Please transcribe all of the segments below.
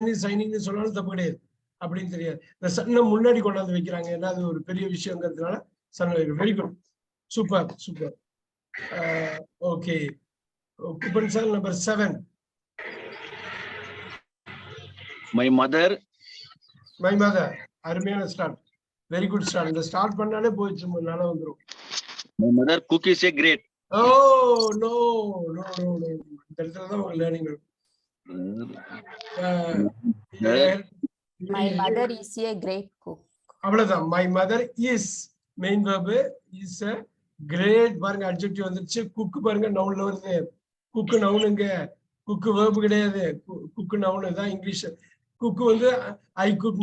சைனிங்னு சொன்னாலும் தப்பு கிடையாது. அப்படின்னு தெரியாது. இந்த சன்னை முன்னாடி கொண்டாந்து வைக்கிறாங்க. ஏன்னா அது ஒரு பெரிய விஷயங்கிறதுனால son very good. Super super. Okay. Kuppan sir number 7. My mother. My mother. அருமையான ஸ்டார்ட். Very good start. இந்த ஸ்டார்ட் பண்ணாலே போயிடுச்சு, நல்லா வந்துரும். My mother cook is a great. Oh no no no no. இந்த இடத்துல தான் ஒரு லேர்னிங் இருக்கும். My mother is a great cook. அவ்வளவுதான். My mother is main verb is a great பாருங்க adjective வந்துருச்சு. குக் பாருங்க நவுன்ல வருது. குக் நவுனுங்க. குக் verb கிடையாது. குக் நவுன் தான் இங்கிலீஷ். குக் வந்து I cook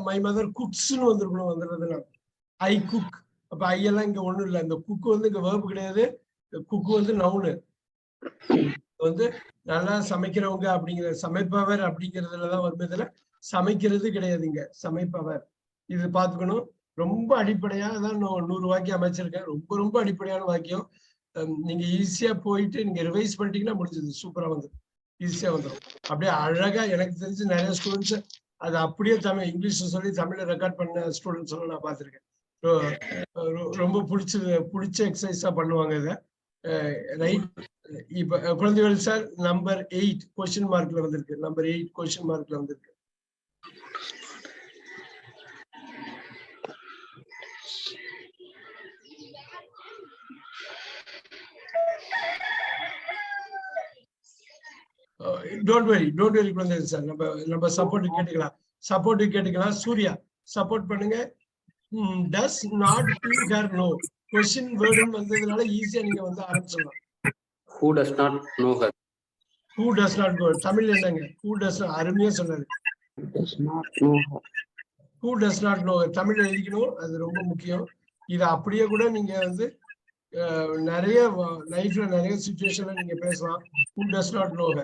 my mother cooks னு வந்திருக்கணும். வந்துறதுனால I cook. அப்ப ஐ எல்லாம் இங்க ஒண்ணும் இல்லை. இந்த குக் வந்து இங்க verb கிடையாது. குக் வந்து நவுனு. வந்து நல்லா சமைக்கிறவங்க அப்படிங்கிற சமைப்பவர் அப்படிங்கிறதுலதான் வருமே இதுல சமைக்கிறது கிடையாதுங்க. சமைப்பவர். இது பாத்துக்கணும். ரொம்ப அடிப்படையா தான் 100 வாக்கியம் அமைச்சிருக்கேன். ரொம்ப ரொம்ப அடிப்படையான வாக்கியம். நீங்க ஈஸியா போயிட்டு நீங்க ரிவைஸ் பண்ணிட்டீங்கன்னா முடிஞ்சது. சூப்பரா வந்துடும். ஈஸியா வந்துடும். அப்படியே அழகா எனக்கு தெரிஞ்சு நிறைய ஸ்டூடெண்ட்ஸ் அது அப்படியே தமிழ் இங்கிலீஷ்ல சொல்லி தமிழ்ல ரெக்கார்ட் பண்ண ஸ்டூடெண்ட்ஸ் எல்லாம் நான் பார்த்திருக்கேன். ரொம்ப பிடிச்ச எக்ஸசைஸா பண்ணுவாங்க இதை. ரைட். இப்ப குழந்தைகள் சார் நம்பர் 8 கொஸ்டின் மார்க்ல வந்திருக்கு. நம்பர் 8 கொஸ்டின் மார்க்ல வந்திருக்கு. டோன்ட் வெரி குழந்தைகள் சார். நம்ம சப்போர்ட் கேட்டுக்கலாம். சூர்யா சப்போர்ட் பண்ணுங்க. Does not who her no. Question வேர்டுன்னு வந்ததுனால ஈஸியா நீங்க வந்து ஆரம்பிச்சிடலாம். Who does not know her? Who does not know? தமிழ்ல என்னங்க? Who does not? அருமையா சொன்னாரு. Does not know her. Who does not know? தமிழ்ல எழுதிக்கணும். அது ரொம்ப முக்கியம். இது அப்படியே கூட நீங்க வந்து நிறைய லைஃப்ல நிறைய சிச்சுவேஷன்ல நீங்க பேசலாம். Who does not know her?